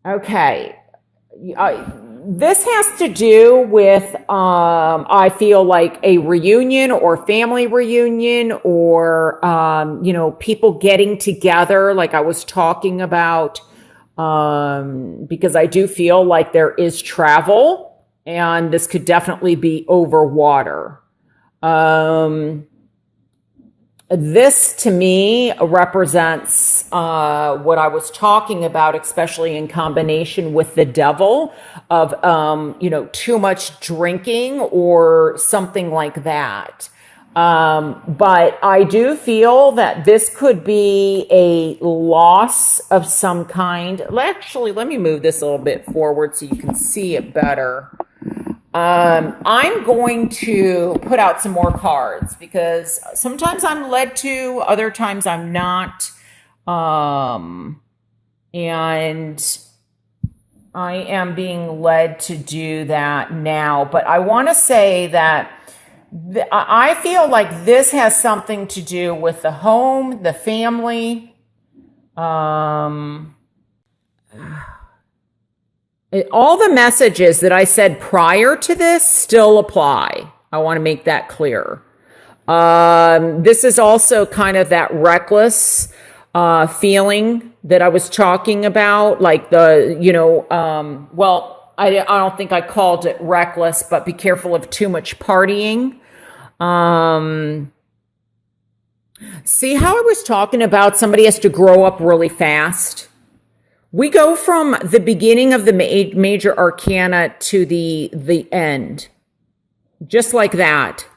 Okay. This has to do with, I feel like a reunion or family reunion or, people getting together, like I was talking about, because I do feel like there is travel and this could definitely be over water. Um, this to me represents what I was talking about, especially in combination with the devil of, too much drinking or something like that. But I do feel that this could be a loss of some kind. Actually, let me move this a little bit forward so you can see it better. I'm going to put out some more cards because sometimes I'm led to, other times I'm not. And I am being led to do that now. But I want to say that I feel like this has something to do with the home, the family. All the messages that I said prior to this still apply. I want to make that clear. This is also kind of that reckless feeling that I was talking about, like I don't think I called it reckless, but be careful of too much partying. See how I was talking about somebody has to grow up really fast? We go from the beginning of the major arcana to the end, just like that,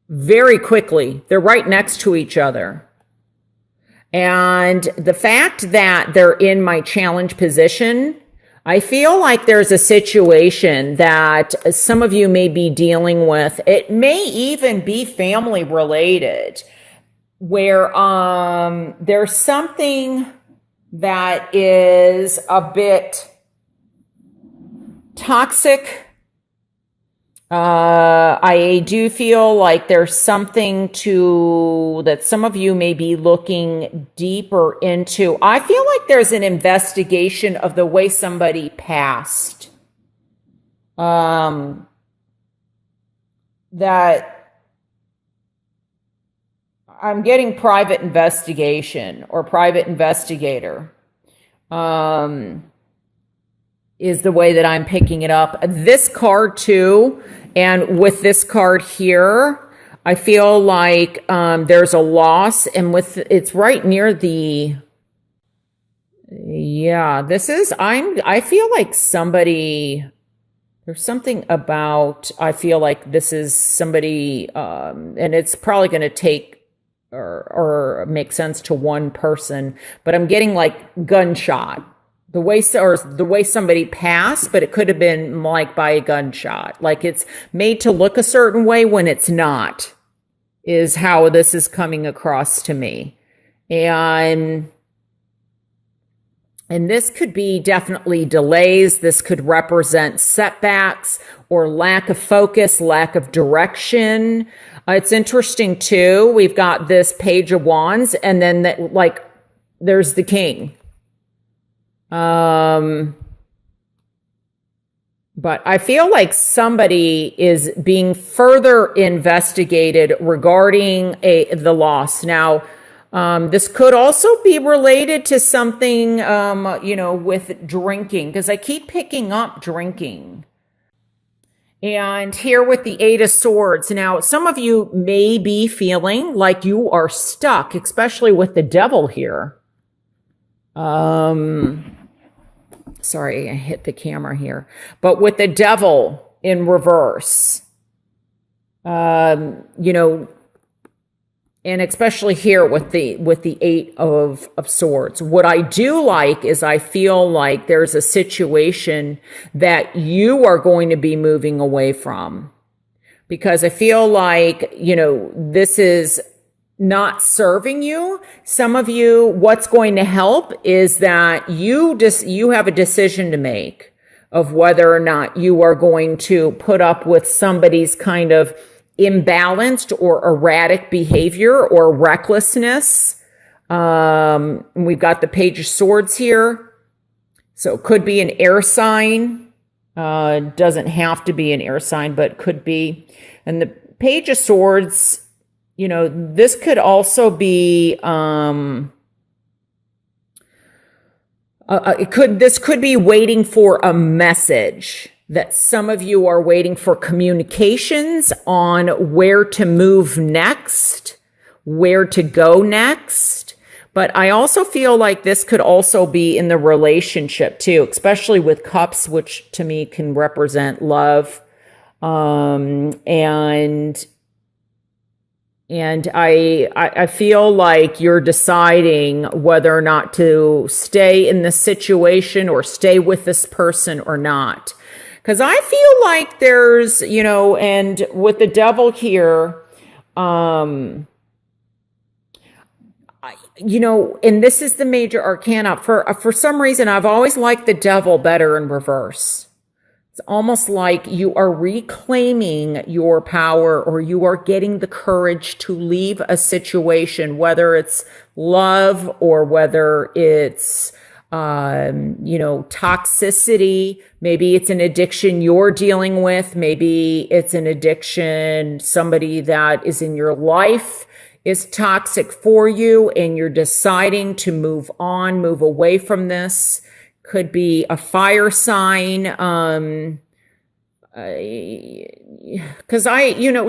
very quickly. They're right next to each other. And the fact that they're in my challenge position, I feel like there's a situation that some of you may be dealing with. It may even be family related, where there's something that is a bit toxic. I do feel like there's something that some of you may be looking deeper into. I feel like there's an investigation of the way somebody passed. That I'm getting private investigation or private investigator, is the way that I'm picking it up. This card too, and with this card here, I feel like there's a loss, and it's right near the. Yeah, I feel like there's something about. I feel like this is somebody, and it's probably going to take or make sense to one person, but I'm getting like gunshot. The way somebody passed, but it could have been like by a gunshot. Like it's made to look a certain way when it's not, is how this is coming across to me. And this could be definitely delays. This could represent setbacks or lack of focus, lack of direction. It's interesting too. We've got this Page of Wands, and then there's the King. But I feel like somebody is being further investigated regarding the loss. Now, this could also be related to something, with drinking, because I keep picking up drinking. And here with the Eight of Swords. Now, some of you may be feeling like you are stuck, especially with the devil here. Sorry, I hit the camera here. But with the devil in reverse, and especially here with the Eight of Swords. What I do like is I feel like there's a situation that you are going to be moving away from, because I feel like, this is not serving you. Some of you, what's going to help is that you have a decision to make of whether or not you are going to put up with somebody's kind of imbalanced or erratic behavior or recklessness. We've got the Page of Swords here. So it could be an air sign. Doesn't have to be an air sign, but could be. And the Page of Swords, this could also be, this could be waiting for a message, that some of you are waiting for communications on where to move next, where to go next. But I also feel like this could also be in the relationship too, especially with cups, which to me can represent love. And I feel like you're deciding whether or not to stay in this situation or stay with this person or not. Because I feel like there's, and with the Devil here, and this is the major arcana. For some reason, I've always liked the Devil better in reverse. It's almost like you are reclaiming your power, or you are getting the courage to leave a situation, whether it's love or whether it's, toxicity. Maybe it's an addiction you're dealing with. Maybe it's an addiction, somebody that is in your life is toxic for you, and you're deciding to move on, move away from this. Could be a fire sign. Because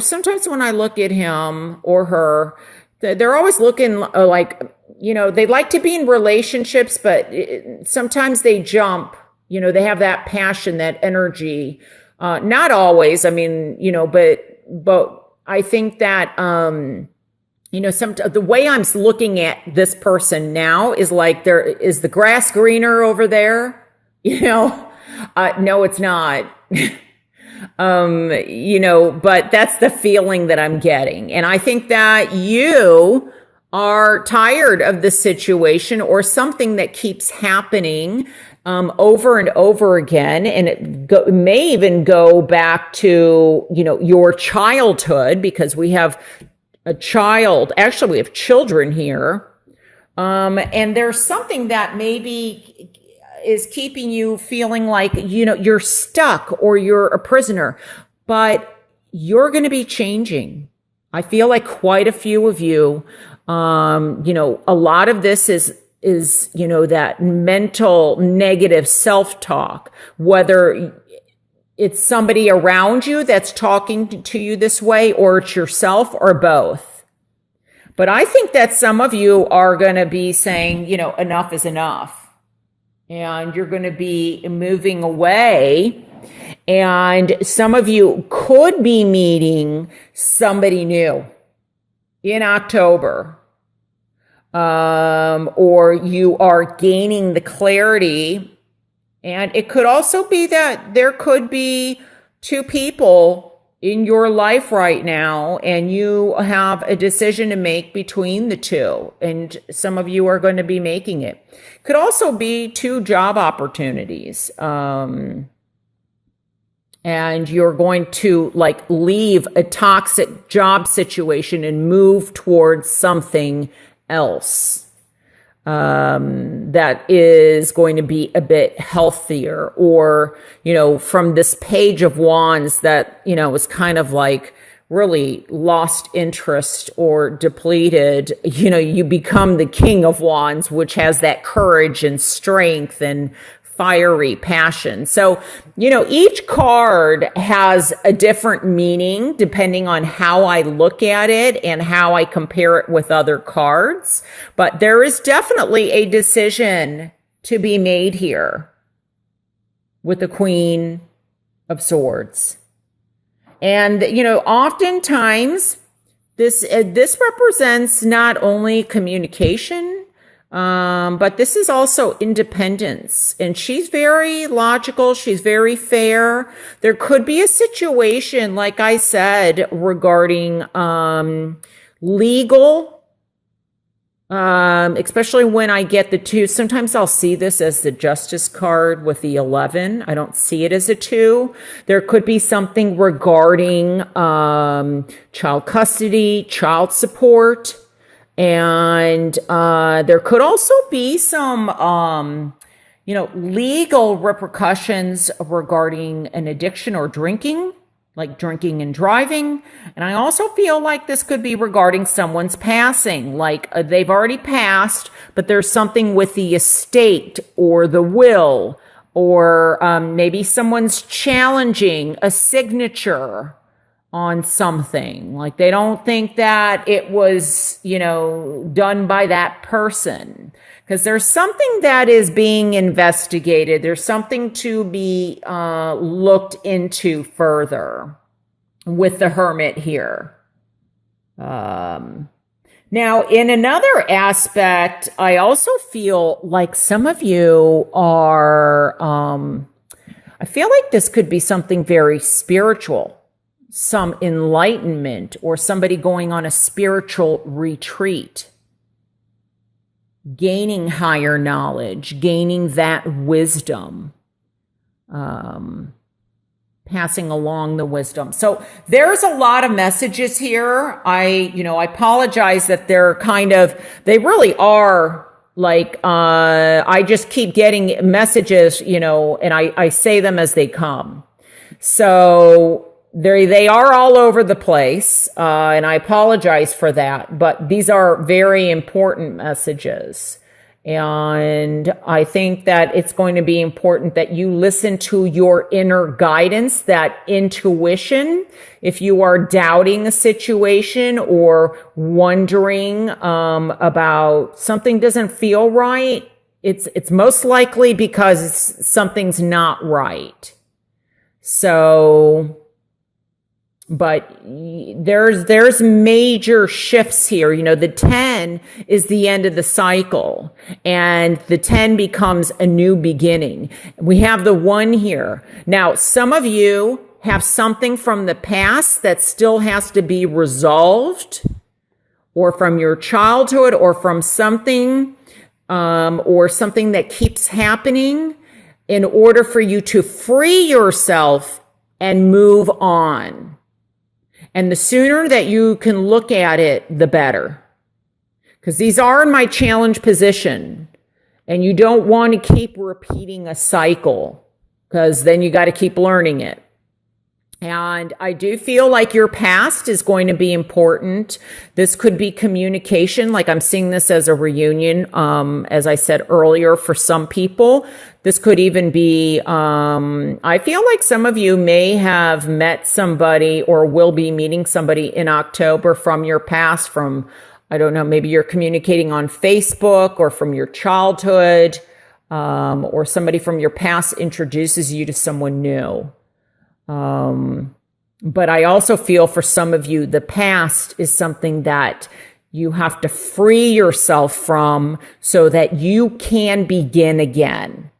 sometimes when I look at him or her, they're always looking like, they like to be in relationships, but sometimes they jump, they have that passion, that energy. Not always. I mean, but I think that, the way I'm looking at this person now is like, there is the grass greener over there, no, it's not, but that's the feeling that I'm getting. And I think that you are tired of the situation or something that keeps happening, over and over again. And it may even go back to, your childhood, because we have a child. Actually, we have children here. And there's something that maybe is keeping you feeling like, you're stuck or you're a prisoner, but you're going to be changing. I feel like quite a few of you, a lot of this is, that mental negative self-talk, whether it's somebody around you that's talking to you this way, or it's yourself, or both. But I think that some of you are going to be saying, enough is enough. And you're going to be moving away. And some of you could be meeting somebody new in October. Or you are gaining the clarity. And it could also be that there could be two people in your life right now, and you have a decision to make between the two. And some of you are going to be making it. Could also be two job opportunities. And you're going to leave a toxic job situation and move towards something else. That is going to be a bit healthier, or, from this Page of Wands that, is kind of like really lost interest or depleted, you become the King of Wands, which has that courage and strength and fiery passion. So, each card has a different meaning depending on how I look at it and how I compare it with other cards. But there is definitely a decision to be made here with the Queen of Swords. And, oftentimes this represents not only communication, but this is also independence. And she's very logical. She's very fair. There could be a situation, like I said, regarding legal, especially when I get the two. Sometimes I'll see this as the Justice card with the 11. I don't see it as a 2. There could be something regarding child custody, child support. And there could also be some, legal repercussions regarding an addiction or drinking, like drinking and driving. And I also feel like this could be regarding someone's passing, like they've already passed, but there's something with the estate or the will, or maybe someone's challenging a signature on something. Like they don't think that it was, done by that person. Because there's something that is being investigated. There's something to be looked into further with the Hermit here. Now, in another aspect, I also feel like some of you are, I feel like this could be something very spiritual, some enlightenment, or somebody going on a spiritual retreat, gaining higher knowledge, gaining that wisdom, passing along the wisdom. So there's a lot of messages here. I apologize that they really are like, I just keep getting messages, and I say them as they come. So they are all over the place, and I apologize for that, but these are very important messages. And I think that it's going to be important that you listen to your inner guidance, that intuition. If you are doubting a situation or wondering about something doesn't feel right, it's most likely because something's not right. So, but there's major shifts here. The 10 is the end of the cycle, and the 10 becomes a new beginning. We have the 1 here. Now, some of you have something from the past that still has to be resolved, or from your childhood, or from something, or something that keeps happening, in order for you to free yourself and move on. And the sooner that you can look at it, the better. Because these are in my challenge position. And you don't want to keep repeating a cycle, because then you got to keep learning it. And I do feel like your past is going to be important. This could be communication. Like I'm seeing this as a reunion. As I said earlier, for some people, this could even be, I feel like some of you may have met somebody or will be meeting somebody in October from your past, from, I don't know, maybe you're communicating on Facebook or from your childhood, or somebody from your past introduces you to someone new. But I also feel for some of you, the past is something that you have to free yourself from so that you can begin again.